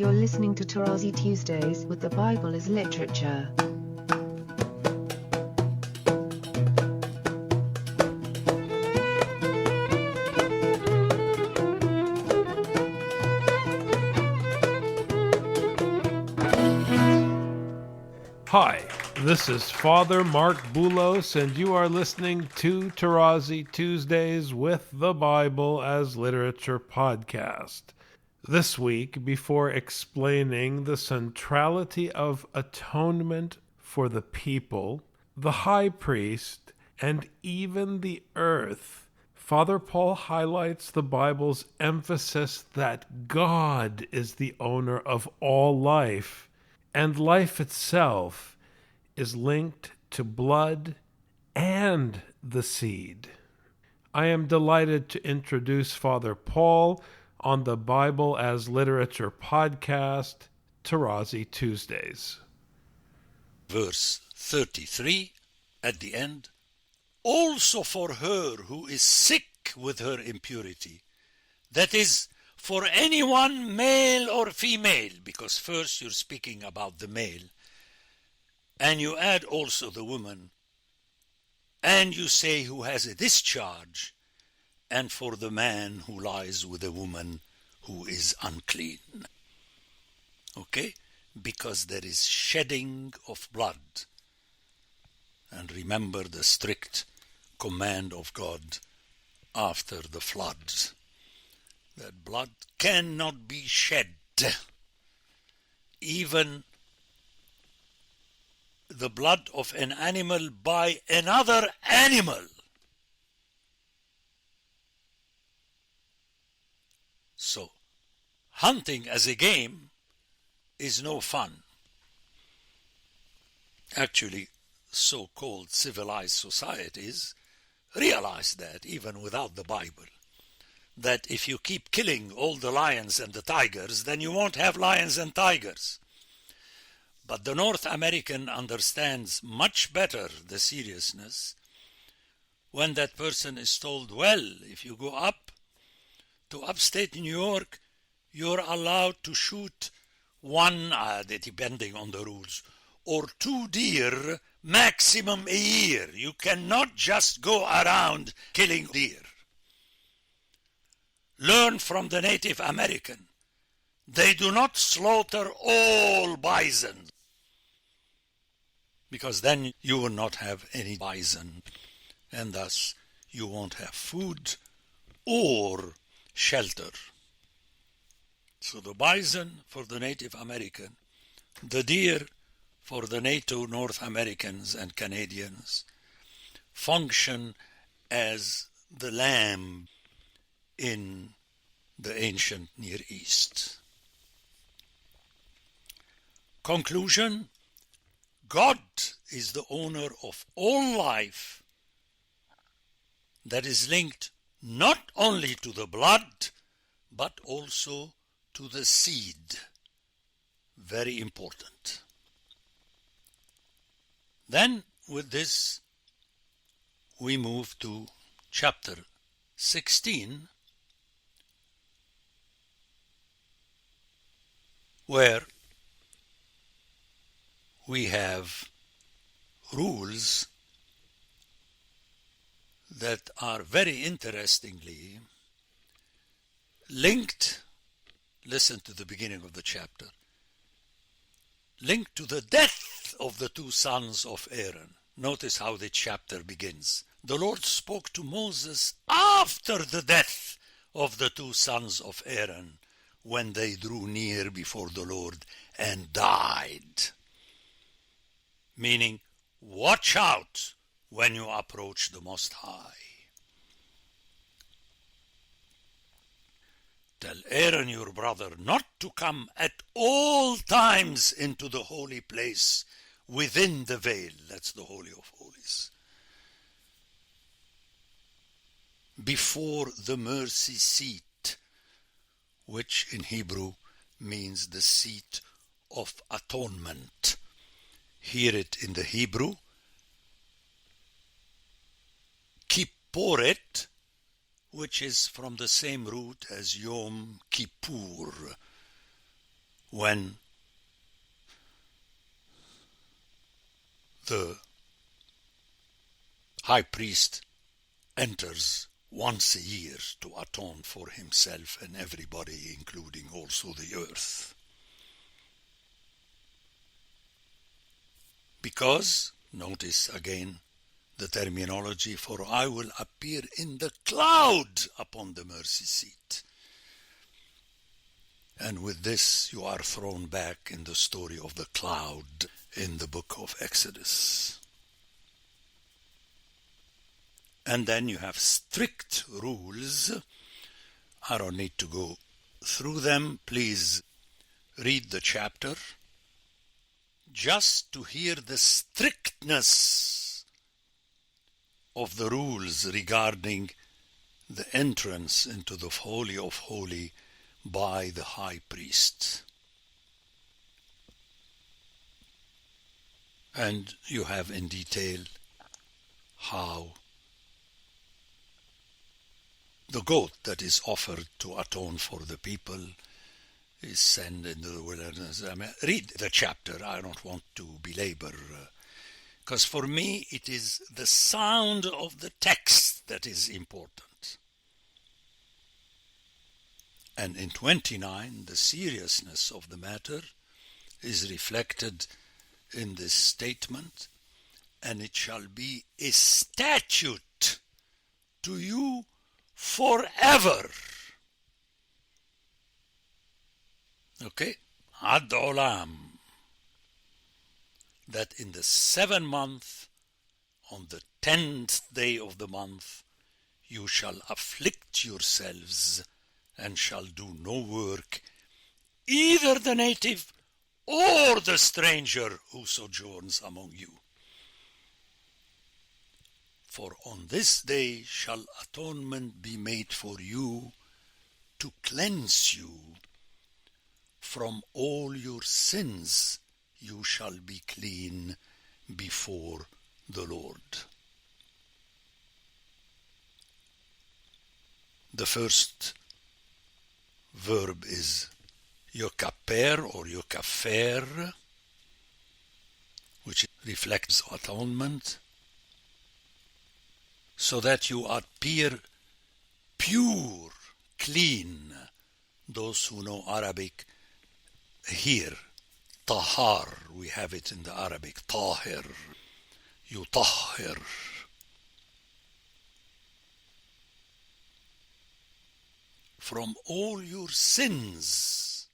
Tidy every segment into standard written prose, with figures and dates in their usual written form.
You're listening to Tarazi Tuesdays with the Bible as Literature. Hi, this is Father Mark Boulos, and you are listening to Tarazi Tuesdays with the Bible as Literature podcast. This week, before explaining the centrality of atonement for the people, the high priest, and even the earth, Father Paul highlights the Bible's emphasis that God is the owner of all life, and life itself is linked to blood and the seed. I am delighted to introduce Father Paul on the Bible as Literature podcast, Tarazi Tuesdays. Verse 33 at the end, also for her who is sick with her impurity, that is, for anyone, male or female, because first you're speaking about the male, and you add also the woman, and you say who has a discharge, and for the man who lies with a woman who is unclean. Okay? Because there is shedding of blood. And remember the strict command of God after the flood, that blood cannot be shed. Even the blood of an animal by another animal. So, hunting as a game is no fun. Actually, so-called civilized societies realize that, even without the Bible, that if you keep killing all the lions and the tigers, then you won't have lions and tigers. But the North American understands much better the seriousness when that person is told, well, if you go up to upstate New York, you're allowed to shoot one, depending on the rules, or 2 deer maximum a year. You cannot just go around killing deer. Learn from the Native American. They do not slaughter all bison, because then you will not have any bison, and thus you won't have food or shelter. So the bison for the Native American, the deer for the NATO North Americans and Canadians, function as the lamb in the ancient Near East. Conclusion: God is the owner of all life that is linked not only to the blood, but also to the seed. Very important. Then, with this, we move to chapter 16, where we have rules that are very interestingly linked, listen to the beginning of the chapter, linked to the death of the 2 sons of Aaron. Notice how the chapter begins. The Lord spoke to Moses after the death of the 2 sons of Aaron, when they drew near before the Lord and died. Meaning, watch out when you approach the Most High. Tell Aaron your brother not to come at all times into the holy place within the veil. That's the Holy of Holies. Before the mercy seat, which in Hebrew means the seat of atonement. Hear it in the Hebrew. Kipporet, which is from the same root as Yom Kippur, when the high priest enters once a year to atone for himself and everybody, including also the earth. Because, notice again the terminology, for I will appear in the cloud upon the mercy seat. And with this you are thrown back in the story of the cloud in the book of Exodus. And then you have strict rules. I don't need to go through them. Please read the chapter just to hear the strictness of the rules regarding the entrance into the Holy of Holies by the high priest. And you have in detail how the goat that is offered to atone for the people is sent into the wilderness. Read the chapter. I don't want to belabor, because for me it is the sound of the text that is important. And in 29, the seriousness of the matter is reflected in this statement, and it shall be a statute to you forever. Okay? Ad olam. That in the 7th month, on the 10th day of the month, you shall afflict yourselves and shall do no work, either the native or the stranger who sojourns among you. For on this day shall atonement be made for you to cleanse you. From all your sins you shall be clean before the Lord. The first verb is yokaper or yokafer, which reflects atonement, so that you appear pure, clean. Those who know Arabic here, tahar, we have it in the Arabic, tahir, yutahhir. From all your sins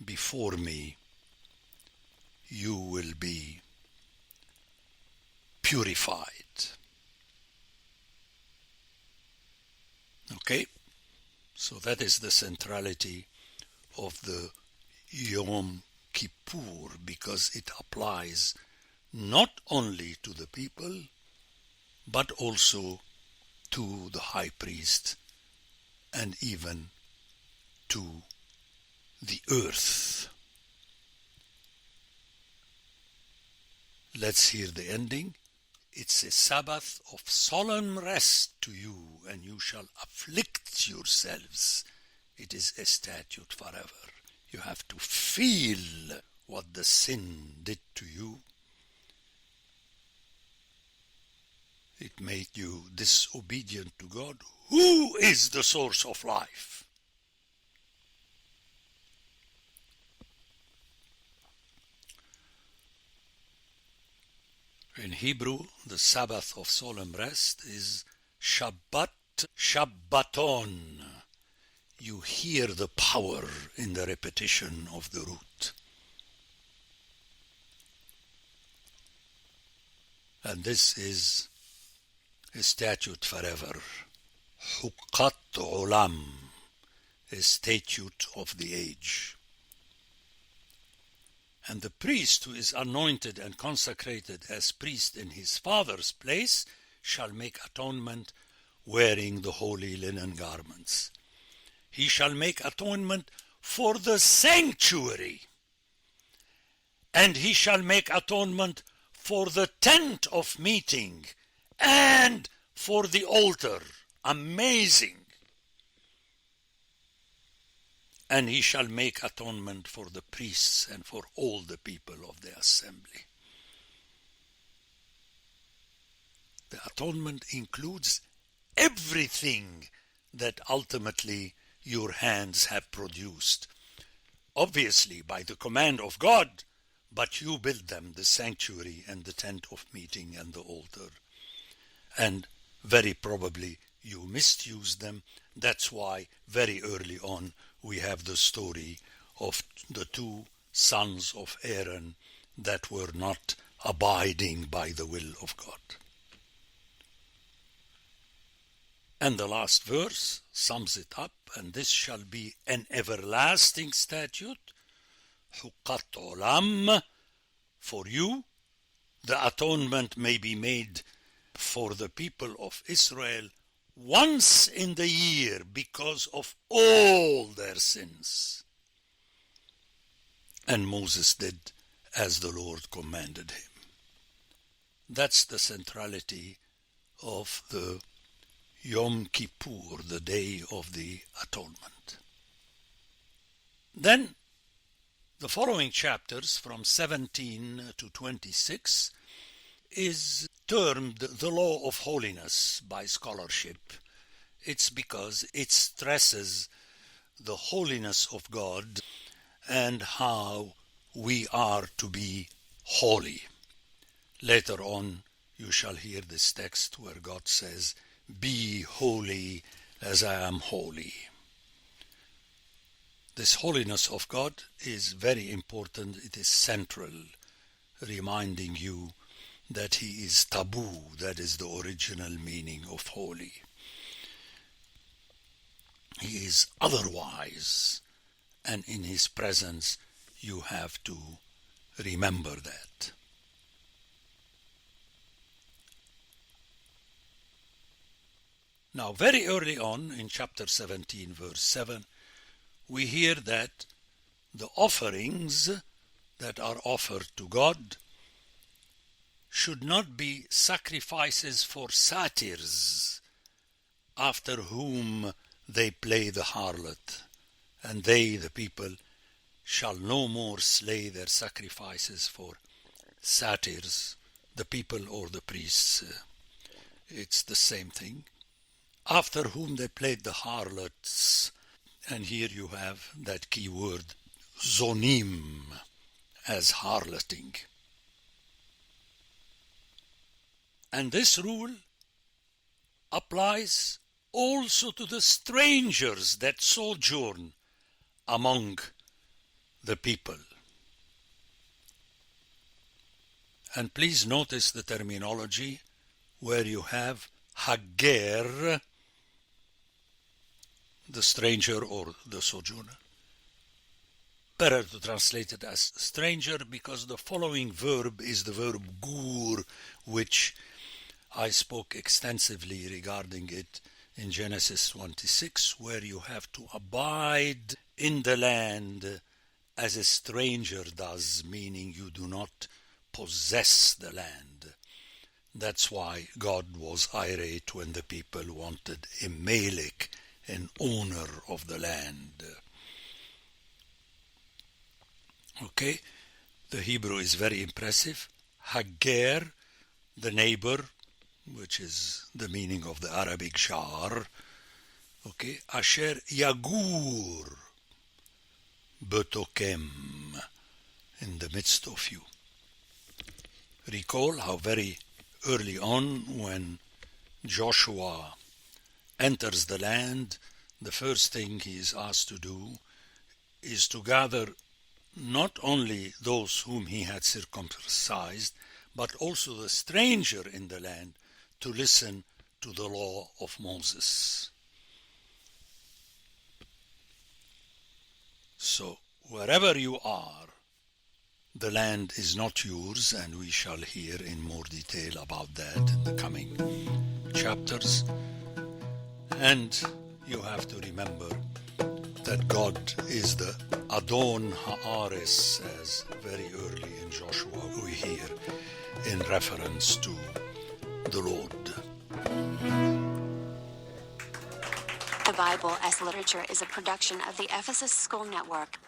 before me, you will be purified. Okay? So that is the centrality of the Yom Kippur, because it applies not only to the people, but also to the high priest and even to the earth. Let's hear the ending. It's a Sabbath of solemn rest to you, and you shall afflict yourselves. It is a statute forever. You have to feel what the sin did to you. It made you disobedient to God, who is the source of life. In Hebrew, the Sabbath of solemn rest is Shabbat, Shabbaton. You hear the power in the repetition of the root. And this is a statute forever. Hukat olam, a statute of the age. And the priest who is anointed and consecrated as priest in his father's place shall make atonement wearing the holy linen garments. He shall make atonement for the sanctuary, and he shall make atonement for the tent of meeting and for the altar. Amazing. And he shall make atonement for the priests and for all the people of the assembly. The atonement includes everything that ultimately your hands have produced. Obviously by the command of God, but you build them, the sanctuary and the tent of meeting and the altar. And very probably you misused them. That's why very early on we have the story of the two sons of Aaron that were not abiding by the will of God. And the last verse sums it up, and this shall be an everlasting statute, Hukat Olam, for you. The atonement may be made for the people of Israel once in the year because of all their sins. And Moses did as the Lord commanded him. That's the centrality of the Yom Kippur, the Day of the Atonement. Then the following chapters from 17 to 26 is termed the law of holiness by scholarship. It's because it stresses the holiness of God and how we are to be holy. Later on you shall hear this text where God says, "Be holy as I am holy." This holiness of God is very important. It is central, reminding you that he is taboo. That is the original meaning of holy. He is otherwise, and in his presence you have to remember that. Now, very early on in chapter 17, verse 7, we hear that the offerings that are offered to God should not be sacrifices for satyrs, after whom they play the harlot, and they, the people, shall no more slay their sacrifices for satyrs, the people or the priests. It's the same thing. After whom they played the harlots, and here you have that key word, zonim, as harloting. And this rule applies also to the strangers that sojourn among the people. And please notice the terminology where you have Hager, the stranger or the sojourner. Better to translate it as stranger, because the following verb is the verb gur, which I spoke extensively regarding it in Genesis 26, where you have to abide in the land as a stranger does, meaning you do not possess the land. That's why God was irate when the people wanted a Melech, an owner of the land. Okay, the Hebrew is very impressive. Hager, the neighbor, which is the meaning of the Arabic Shar. Okay, Asher Yagur, Betokem, in the midst of you. Recall how very early on, when Joshua enters the land, the first thing he is asked to do is to gather not only those whom he had circumcised, but also the stranger in the land, to listen to the law of Moses. So, wherever you are, the land is not yours, and we shall hear in more detail about that in the coming chapters. And you have to remember that God is the Adon Haaretz, as very early in Joshua we hear in reference to the Lord. The Bible as Literature is a production of the Ephesus School Network.